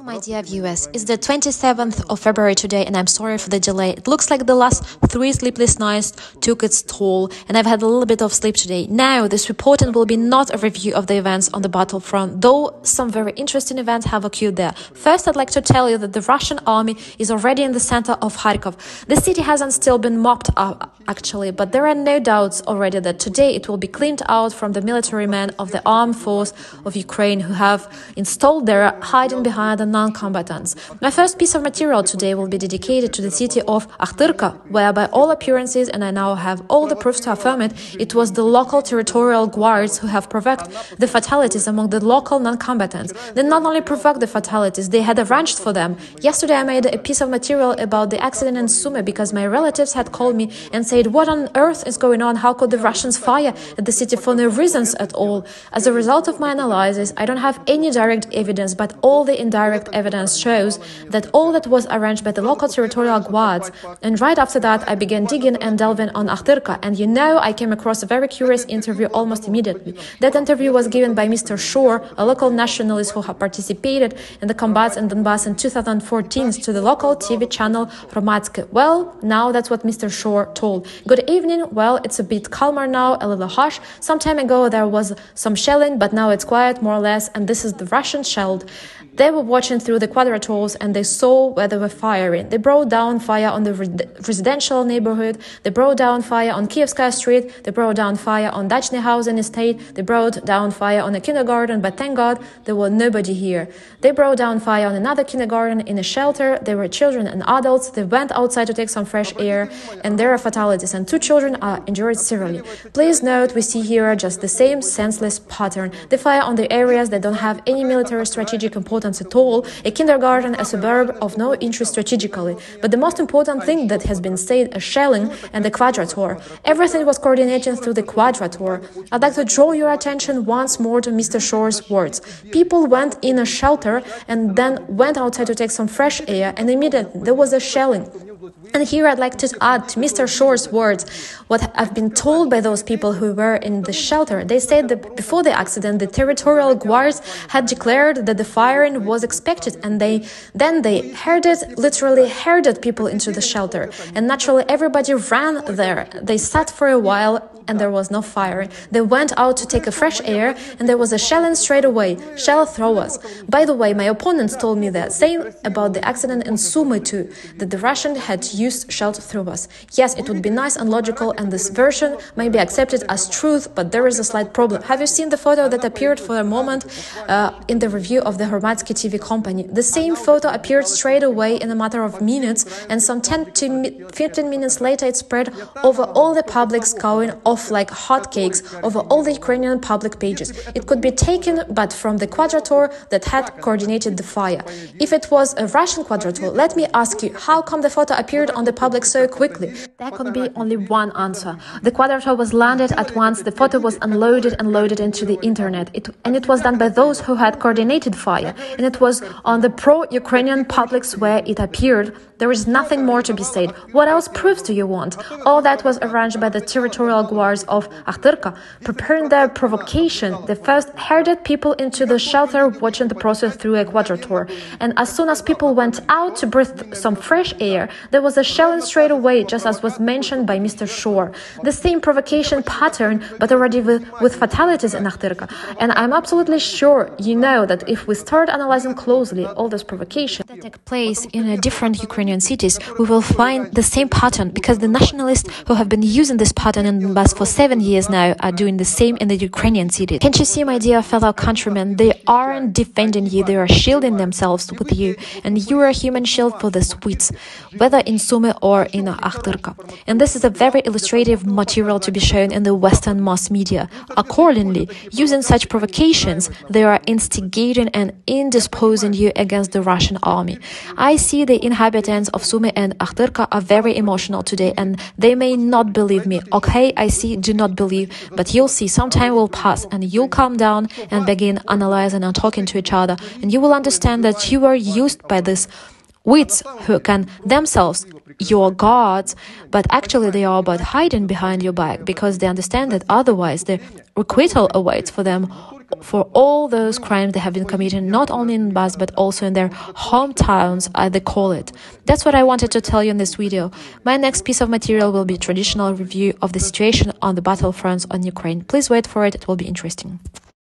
My dear viewers, it's the 27th of February today and I'm sorry for the delay. It looks like the last 3 sleepless nights took its toll and I've had a little bit of sleep today. Now, this reporting will be not a review of the events on the battlefront, though some very interesting events have occurred there. First, I'd like to tell you that the Russian army is already in the center of Kharkov. The city hasn't still been mopped up, actually, but there are no doubts already that today it will be cleaned out from the military men of the armed force of Ukraine who have installed there, hiding behind the non-combatants. My first piece of material today will be dedicated to the city of Охтирки, where by all appearances, and I now have all the proofs to affirm it, it was the local territorial guards who have provoked the fatalities among the local non-combatants. They not only provoked the fatalities, they had arranged for them. Yesterday I made a piece of material about the accident in Sumy because my relatives had called me and said, what on earth is going on? How could the Russians fire at the city for no reasons at all? As a result of my analysis, I don't have any direct evidence, but all the indirect evidence shows that all that was arranged by the local territorial guards. And right after that, I began digging and delving on Охтирки, and I came across a very curious interview almost immediately. That interview was given by Mr. Shore, a local nationalist who had participated in the combats in Donbass in 2014 to the local TV channel російська. Well, now that's what Mr. Shore told. Good evening. Well, it's a bit calmer now, a little harsh. Some time ago there was some shelling, but now it's quiet more or less, and this is the Russian shelled. They were watching through the quadrators and they saw where they were firing. They brought down fire on the residential neighborhood. They brought down fire on Kievskaya Street. They brought down fire on Dachny housing estate. They brought down fire on a kindergarten, but thank God there was nobody here. They brought down fire on another kindergarten in a shelter. There were children and adults. They went outside to take some fresh air, and there are fatalities, and 2 children are injured severely. Please note, we see here just the same senseless pattern. They fire on the areas that don't have any military strategic importance at all, a kindergarten, a suburb of no interest strategically. But the most important thing that has been said, a shelling and the quadrator. Everything was coordinated through the quadrator. I'd like to draw your attention once more to Mr. Shore's words. People went in a shelter and then went outside to take some fresh air, and immediately there was a shelling. And here I'd like to add to Mr. Shore's words what I've been told by those people who were in the shelter. They said that before the accident, the territorial guards had declared that the firing was expected, and they literally herded people into the shelter. And naturally, everybody ran there. They sat for a while and there was no firing. They went out to take a fresh air and there was a shelling straight away, shell throwers. By the way, my opponents told me the same about the accident in Sumy too, that the Russian had used shell throwers. Yes, it would be nice and logical, and this version may be accepted as truth, but there is a slight problem. Have you seen the photo that appeared for a moment in the review of the rosійська TV company? The same photo appeared straight away in a matter of minutes, and some 10 to 15 minutes later it spread over all the publics, going off like hotcakes over all the Ukrainian public pages. It could be taken but from the quadrator that had coordinated the fire. If it was a Russian quadrator, let me ask you, how come the photo appeared on the public so quickly? There could be only one answer. The quadrator was landed at once, the photo was unloaded and loaded into the internet, and it was done by those who had coordinated fire, and it was on the pro-Ukrainian publics where it appeared. There is nothing more to be said. What else proofs do you want? All that was arranged by the territorial guards of Охтирки, preparing their provocation. They first herded people into the shelter, watching the process through a quadrator. And as soon as people went out to breathe some fresh air, there was a shelling straight away, just as was mentioned by Mr. Shore. The same provocation pattern, but already with fatalities in Охтирки. And I'm absolutely sure you know that if we start analyzing closely all this provocation that take place in different Ukrainian cities, we will find the same pattern, because the nationalists who have been using this pattern in Donbass for 7 years now are doing the same in the Ukrainian cities. Can't you see, my dear fellow countrymen, they aren't defending you, they are shielding themselves with you, and you are a human shield for the Swedes, whether in Sumy or in Охтирки. And this is a very illustrative material to be shown in the Western mass media. Accordingly, using such provocations, they are instigating and indisposing you against the Russian army. I see the inhabitants of Sumy and Охтирки are very emotional today, and they may not believe me. Okay, I see, do not believe, but you'll see, some time will pass and you'll calm down and begin analyzing and talking to each other, and you will understand that you are used by these wits who can themselves your gods, but actually they are about hiding behind your back, because they understand that otherwise the requital awaits for them for all those crimes they have been committing, not only in Donbass, but also in their hometowns, as they call it. That's what I wanted to tell you in this video. My next piece of material will be a traditional review of the situation on the battlefronts on Ukraine. Please wait for it, it will be interesting.